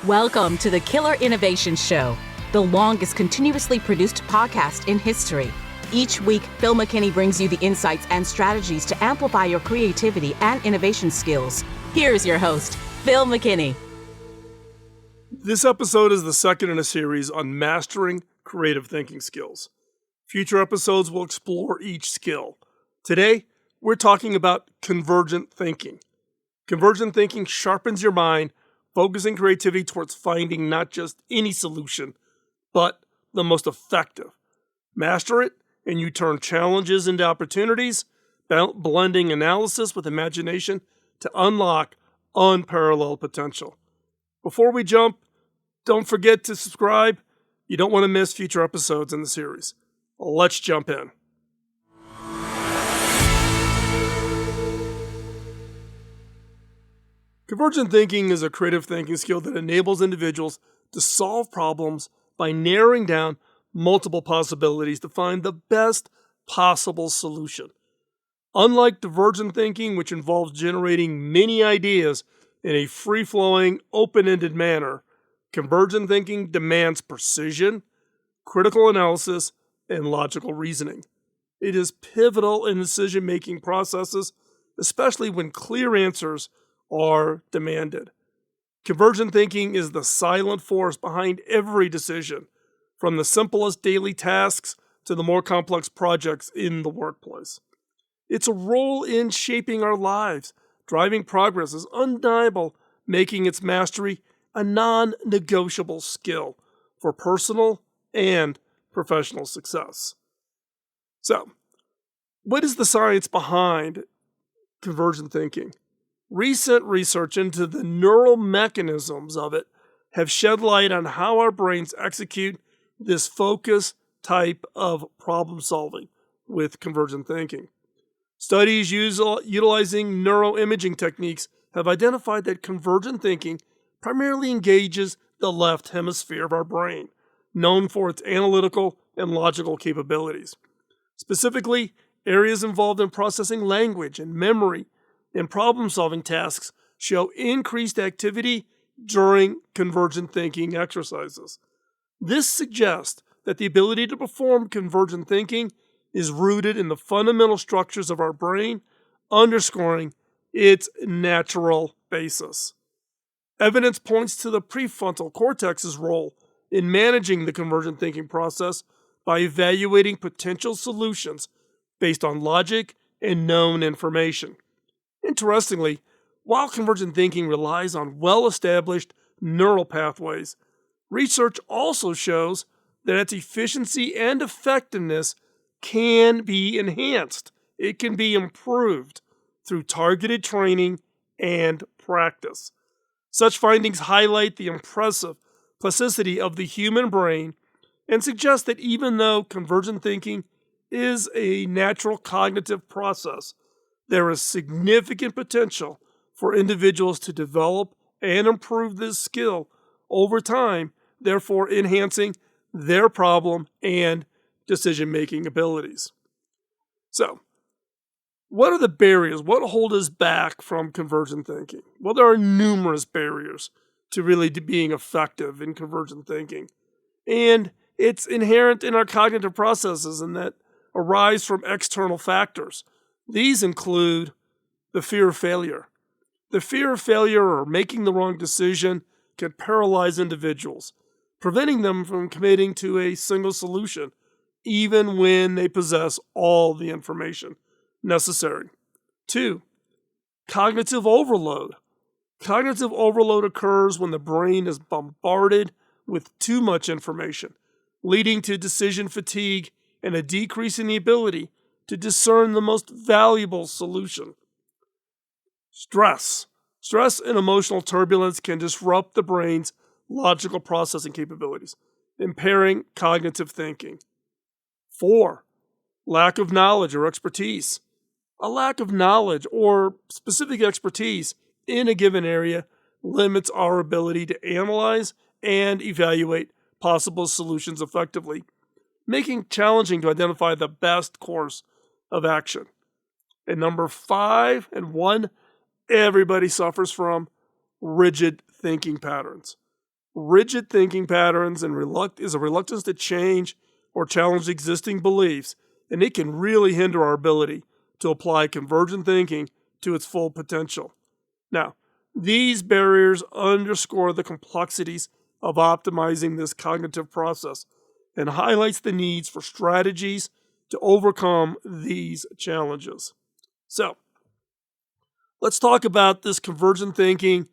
Welcome to the Killer Innovation Show, the longest continuously produced podcast in history. Each week, Phil McKinney brings you the insights and strategies to amplify your creativity and innovation skills. Here's your host, Phil McKinney. This episode is the second in a series on mastering creative thinking skills. Future episodes will explore each skill. Today, we're talking about convergent thinking. Convergent thinking sharpens your mind, focusing creativity towards finding not just any solution, but the most effective. Master it, and you turn challenges into opportunities, blending analysis with imagination to unlock unparalleled potential. Before we jump, don't forget to subscribe. You don't want to miss future episodes in the series. Let's jump in. Convergent thinking is a creative thinking skill that enables individuals to solve problems by narrowing down multiple possibilities to find the best possible solution. Unlike divergent thinking, which involves generating many ideas in a free-flowing, open-ended manner, convergent thinking demands precision, critical analysis, and logical reasoning. It is pivotal in decision-making processes, especially when clear answers are demanded. Convergent thinking is the silent force behind every decision, from the simplest daily tasks to the more complex projects in the workplace. Its role in shaping our lives, driving progress, is undeniable, making its mastery a non-negotiable skill for personal and professional success. So, what is the science behind convergent thinking? Recent research into the neural mechanisms of it have shed light on how our brains execute this focus type of problem solving with convergent thinking. Studies utilizing neuroimaging techniques have identified that convergent thinking primarily engages the left hemisphere of our brain, known for its analytical and logical capabilities. Specifically, areas involved in processing language and memory and problem-solving tasks show increased activity during convergent thinking exercises. This suggests that the ability to perform convergent thinking is rooted in the fundamental structures of our brain, underscoring its natural basis. Evidence points to the prefrontal cortex's role in managing the convergent thinking process by evaluating potential solutions based on logic and known information. Interestingly, while convergent thinking relies on well-established neural pathways, research also shows that its efficiency and effectiveness can be enhanced. It can be improved through targeted training and practice. Such findings highlight the impressive plasticity of the human brain and suggest that even though convergent thinking is a natural cognitive process, there is significant potential for individuals to develop and improve this skill over time, therefore enhancing their problem and decision-making abilities. So, what are the barriers? What hold us back from convergent thinking? Well, there are numerous barriers to really being effective in convergent thinking. And it's inherent in our cognitive processes and that arise from external factors. These include the fear of failure. The fear of failure or making the wrong decision can paralyze individuals, preventing them from committing to a single solution, even when they possess all the information necessary. 2. Cognitive overload. Cognitive overload occurs when the brain is bombarded with too much information, leading to decision fatigue and a decrease in the ability to discern the most valuable solution. Stress. Stress and emotional turbulence can disrupt the brain's logical processing capabilities, impairing cognitive thinking. 4. Lack of knowledge or expertise. A lack of knowledge or specific expertise in a given area limits our ability to analyze and evaluate possible solutions effectively, making it challenging to identify the best course of action. And number 5, and one everybody suffers from, rigid thinking patterns. Rigid thinking patterns is a reluctance to change or challenge existing beliefs, and it can really hinder our ability to apply convergent thinking to its full potential. Now, these barriers underscore the complexities of optimizing this cognitive process and highlights the needs for strategies to overcome these challenges. So, let's talk about this convergent thinking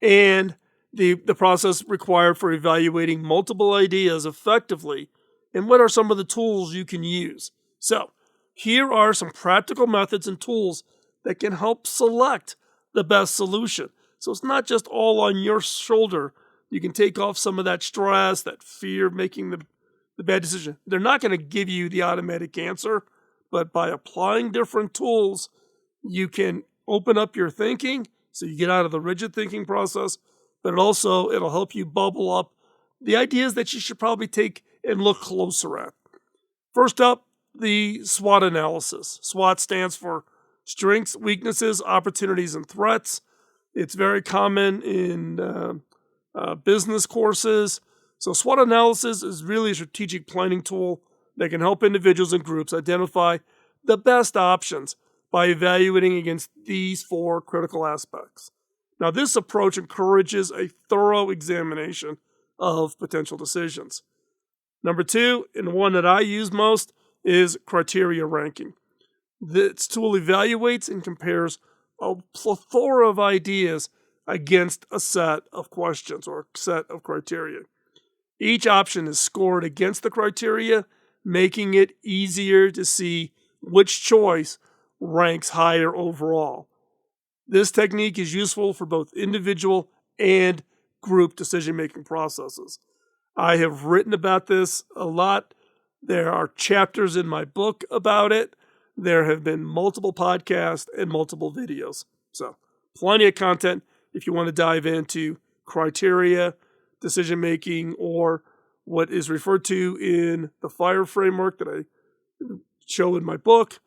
and the process required for evaluating multiple ideas effectively, and what are some of the tools you can use. So, here are some practical methods and tools that can help select the best solution. So it's not just all on your shoulder. You can take off some of that stress, that fear of making the bad decision. They're not going to give you the automatic answer, but by applying different tools, you can open up your thinking so you get out of the rigid thinking process, but it'll help you bubble up the ideas that you should probably take and look closer at. First up, the SWOT analysis. SWOT stands for strengths, weaknesses, opportunities, and threats. It's very common in business courses. So SWOT analysis is really a strategic planning tool that can help individuals and groups identify the best options by evaluating against these four critical aspects. Now, this approach encourages a thorough examination of potential decisions. Number two, and the one that I use most, is criteria ranking. This tool evaluates and compares a plethora of ideas against a set of questions or a set of criteria. Each option is scored against the criteria, making it easier to see which choice ranks higher overall. This technique is useful for both individual and group decision-making processes. I have written about this a lot. There are chapters in my book about it. There have been multiple podcasts and multiple videos. So, plenty of content if you want to dive into criteria, decision-making, or what is referred to in the FIRE framework that I show in my book.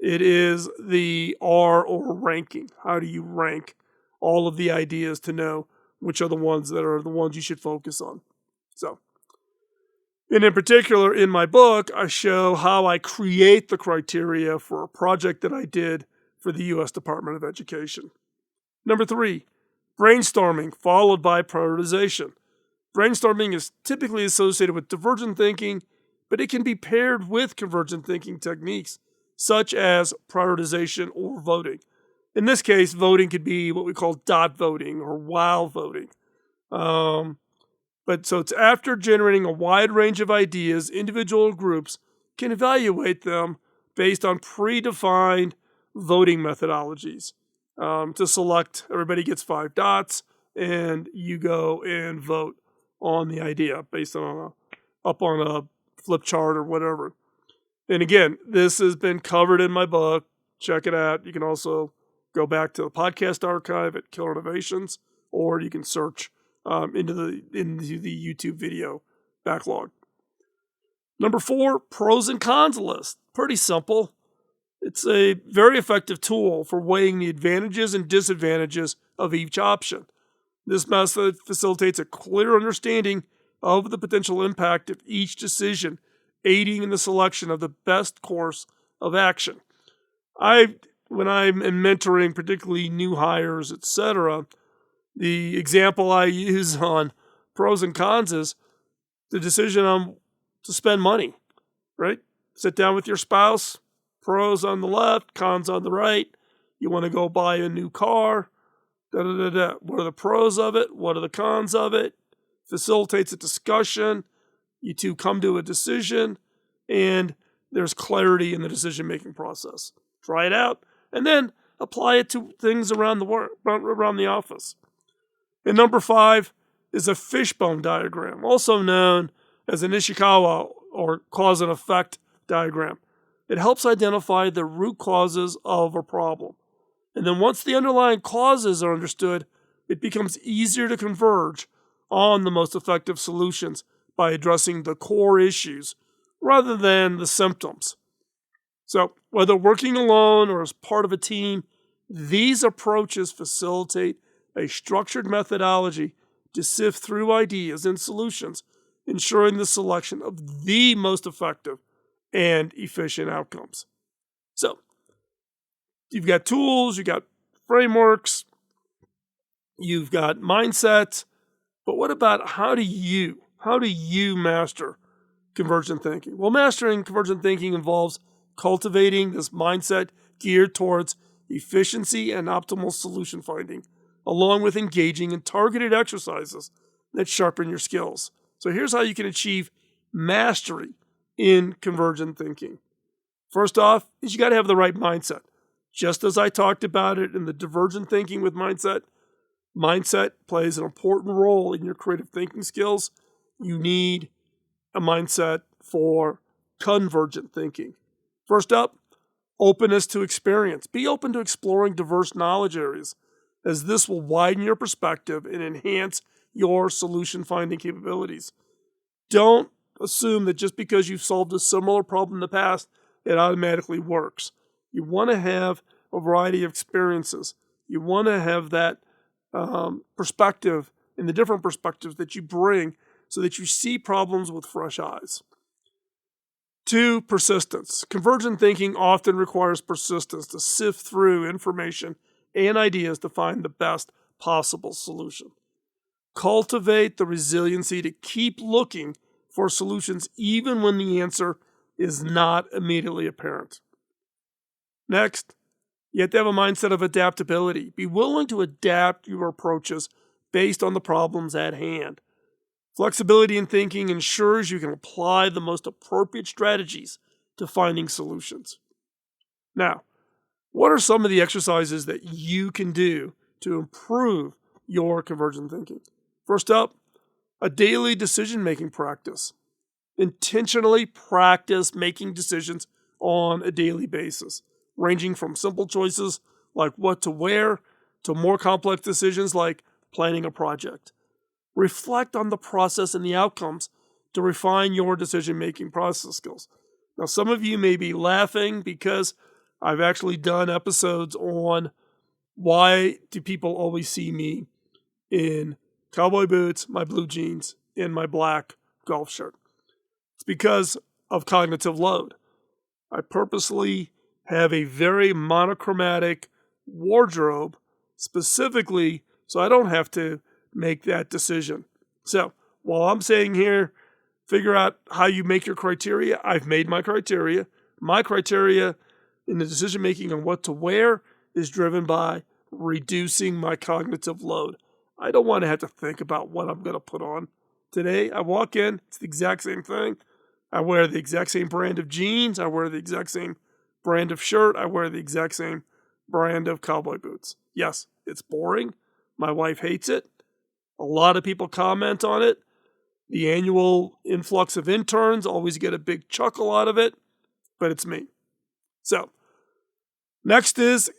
It is the R, or ranking. How do you rank all of the ideas to know which are the ones you should focus on? So, and in particular, in my book, I show how I create the criteria for a project that I did for the U.S. Department of Education. Number three, brainstorming followed by prioritization. Brainstorming is typically associated with divergent thinking, but it can be paired with convergent thinking techniques, such as prioritization or voting. In this case, voting could be what we call dot voting or while voting. But so it's after generating a wide range of ideas, individual groups can evaluate them based on predefined voting methodologies. To select, everybody gets 5 dots, and you go and vote on the idea based on up on a flip chart or whatever. And again, this has been covered in my book. Check it out. You can also go back to the podcast archive at Killer Innovations, or you can search into the YouTube video backlog. Number 4, pros and cons list. Pretty simple. It's a very effective tool for weighing the advantages and disadvantages of each option. This method facilitates a clear understanding of the potential impact of each decision, aiding in the selection of the best course of action. When I'm mentoring particularly new hires, etc., the example I use on pros and cons is the decision on to spend money, right? Sit down with your spouse, pros on the left, cons on the right. You want to go buy a new car, What are the pros of it? What are the cons of it? Facilitates a discussion. You two come to a decision, and there's clarity in the decision-making process. Try it out, and then apply it to things around the office. And number 5 is a fishbone diagram, also known as an Ishikawa or cause and effect diagram. It helps identify the root causes of a problem. And then once the underlying causes are understood, it becomes easier to converge on the most effective solutions by addressing the core issues rather than the symptoms. So, whether working alone or as part of a team, these approaches facilitate a structured methodology to sift through ideas and solutions, ensuring the selection of the most effective and efficient outcomes. So, you've got tools, you've got frameworks, you've got mindset, but what about how do you master convergent thinking? Well, mastering convergent thinking involves cultivating this mindset geared towards efficiency and optimal solution finding, along with engaging in targeted exercises that sharpen your skills. So here's how you can achieve mastery in convergent thinking. First off, is you got to have the right mindset. Just as I talked about it in the divergent thinking with mindset, mindset plays an important role in your creative thinking skills. You need a mindset for convergent thinking. First up, openness to experience. Be open to exploring diverse knowledge areas, as this will widen your perspective and enhance your solution finding capabilities. Don't assume that just because you've solved a similar problem in the past, it automatically works. You want to have a variety of experiences. You want to have that perspective and the different perspectives that you bring so that you see problems with fresh eyes. 2, persistence. Convergent thinking often requires persistence to sift through information and ideas to find the best possible solution. Cultivate the resiliency to keep looking for solutions even when the answer is not immediately apparent. Next, you have to have a mindset of adaptability. Be willing to adapt your approaches based on the problems at hand. Flexibility in thinking ensures you can apply the most appropriate strategies to finding solutions. Now, what are some of the exercises that you can do to improve your convergent thinking? First up, a daily decision-making practice. Intentionally practice making decisions on a daily basis, ranging from simple choices like what to wear to more complex decisions like planning a project. Reflect on the process and the outcomes to refine your decision-making process skills. Now, some of you may be laughing because I've actually done episodes on why do people always see me in cowboy boots, my blue jeans, and my black golf shirt. It's because of cognitive load. I purposely have a very monochromatic wardrobe specifically so I don't have to make that decision. So while I'm saying here, figure out how you make your criteria, I've made my criteria. My criteria in the decision making on what to wear is driven by reducing my cognitive load. I don't want to have to think about what I'm going to put on today. I walk in, it's the exact same thing. I wear the exact same brand of jeans. I wear the exact same brand of shirt. I wear the exact same brand of cowboy boots. Yes, it's boring. My wife hates it. A lot of people comment on it. The annual influx of interns always get a big chuckle out of it, but it's me. So, next is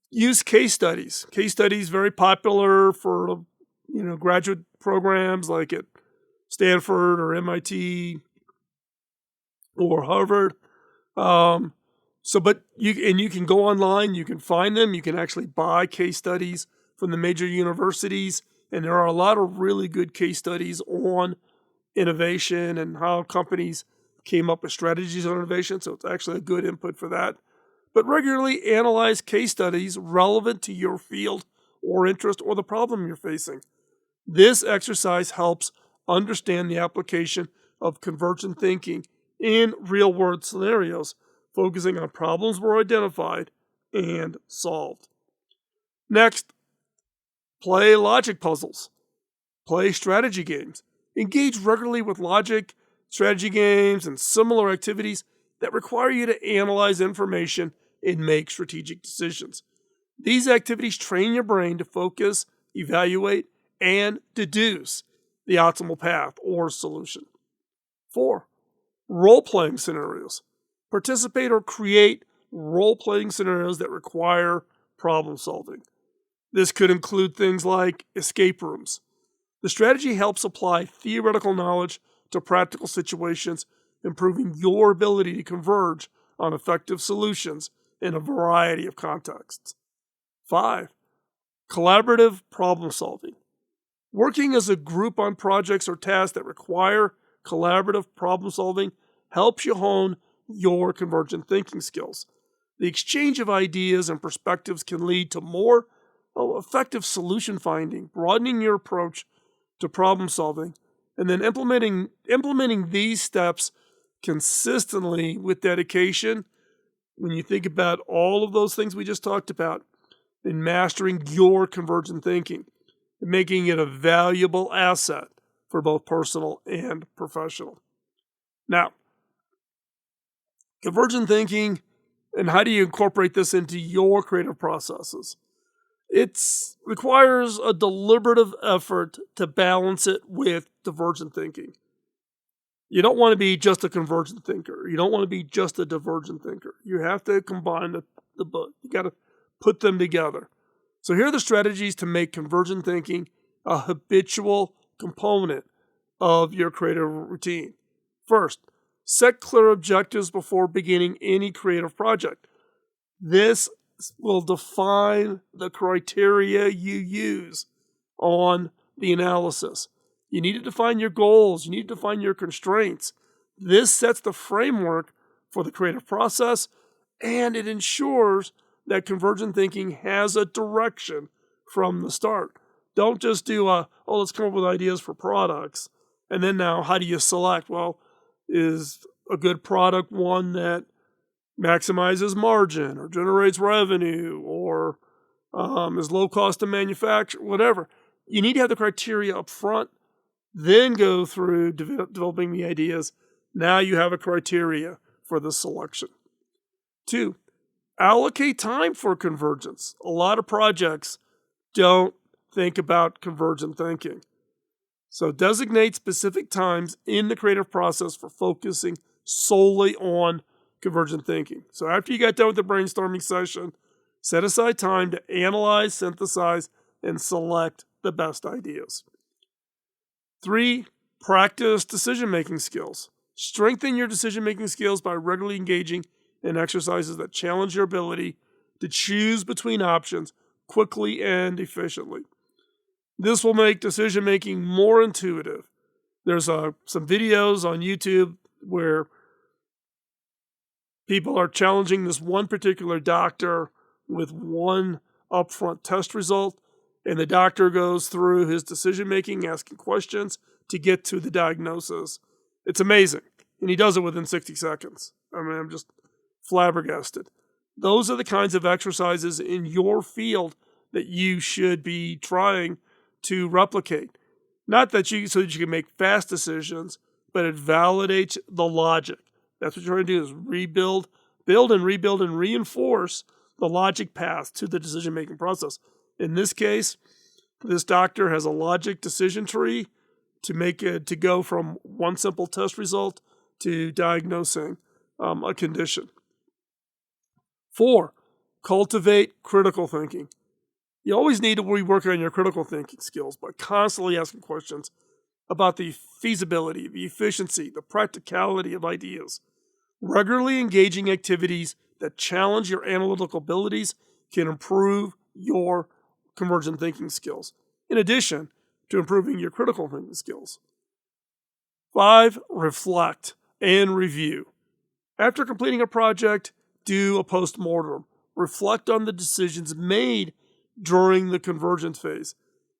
use case studies. Case studies very popular for graduate programs like at Stanford or MIT or Harvard. But you can go online, you can find them, you can actually buy case studies from the major universities, and there are a lot of really good case studies on innovation and how companies came up with strategies on innovation, so it's actually a good input for that. But regularly analyze case studies relevant to your field or interest or the problem you're facing. This exercise helps understand the application of convergent thinking in real-world scenarios, focusing on problems were identified and solved. Next, play logic puzzles. Play strategy games. Engage regularly with logic, strategy games, and similar activities that require you to analyze information and make strategic decisions. These activities train your brain to focus, evaluate, and deduce the optimal path or solution. 4. Role-playing scenarios. Participate or create role-playing scenarios that require problem solving. This could include things like escape rooms. The strategy helps apply theoretical knowledge to practical situations, improving your ability to converge on effective solutions in a variety of contexts. 5. Collaborative problem solving. Working as a group on projects or tasks that require collaborative problem solving helps you hone your convergent thinking skills. The exchange of ideas and perspectives can lead to more effective solution finding, broadening your approach to problem solving, and then implementing these steps consistently with dedication. When you think about all of those things we just talked about, in mastering your convergent thinking and making it a valuable asset for both personal and professional. Now, convergent thinking, and how do you incorporate this into your creative processes? It requires a deliberative effort to balance it with divergent thinking. You don't want to be just a convergent thinker. You don't want to be just a divergent thinker. You have to combine the book. You got to put them together. So here are the strategies to make convergent thinking a habitual component of your creative routine. First, set clear objectives before beginning any creative project. This will define the criteria you use on the analysis. You need to define your goals. You need to define your constraints. This sets the framework for the creative process, and it ensures that convergent thinking has a direction from the start. Don't just do let's come up with ideas for products. And then now, how do you select? Well, is a good product one that maximizes margin or generates revenue or is low cost to manufacture, whatever. You need to have the criteria up front, then go through developing the ideas. Now you have a criteria for the selection. 2, allocate time for convergence. A lot of projects don't think about convergent thinking. So designate specific times in the creative process for focusing solely on convergent thinking. So after you got done with the brainstorming session, set aside time to analyze, synthesize, and select the best ideas. 3, practice decision-making skills. Strengthen your decision-making skills by regularly engaging in exercises that challenge your ability to choose between options quickly and efficiently. This will make decision-making more intuitive. There's some videos on YouTube where people are challenging this one particular doctor with one upfront test result, and the doctor goes through his decision-making, asking questions to get to the diagnosis. It's amazing, and he does it within 60 seconds. I mean, I'm just flabbergasted. Those are the kinds of exercises in your field that you should be trying to replicate. Not that so that you can make fast decisions, but it validates the logic. That's what you're trying to do, is build and rebuild and reinforce the logic path to the decision-making process. In this case, this doctor has a logic decision tree to go from one simple test result to diagnosing a condition. 4, cultivate critical thinking. You always need to rework on your critical thinking skills by constantly asking questions about the feasibility, the efficiency, the practicality of ideas. Regularly engaging activities that challenge your analytical abilities can improve your convergent thinking skills, in addition to improving your critical thinking skills. 5, reflect and review. After completing a project, do a postmortem. Reflect on the decisions made during the convergence phase.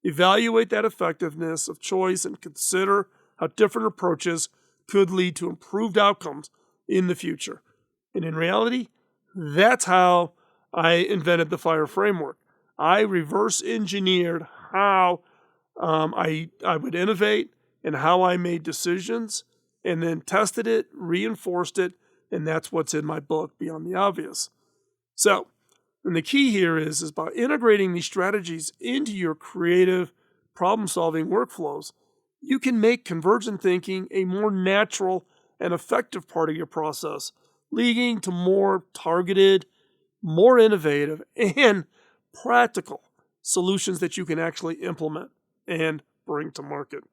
Evaluate that effectiveness of choice and consider how different approaches could lead to improved outcomes in the future. And in reality, that's how I invented the FIRE framework. I reverse engineered how I would innovate and how I made decisions, and then tested it, reinforced it, and that's what's in my book, Beyond the Obvious. So, and the key here is by integrating these strategies into your creative problem-solving workflows, you can make convergent thinking a more natural and effective part of your process, leading to more targeted, more innovative, and practical solutions that you can actually implement and bring to market.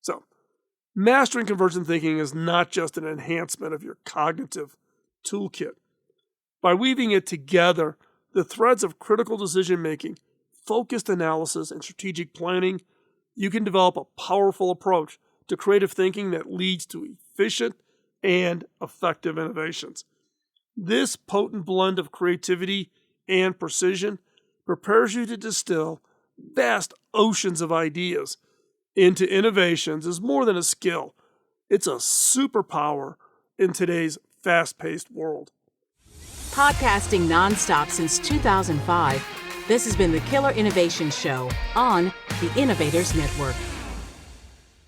So, mastering convergent thinking is not just an enhancement of your cognitive toolkit. By weaving it together, the threads of critical decision-making, focused analysis, and strategic planning, you can develop a powerful approach to creative thinking that leads to efficient and effective innovations. This potent blend of creativity and precision prepares you to distill vast oceans of ideas into innovations as more than a skill. It's a superpower in today's fast-paced world. Podcasting nonstop since 2005, this has been the Killer Innovation Show on the Innovators Network.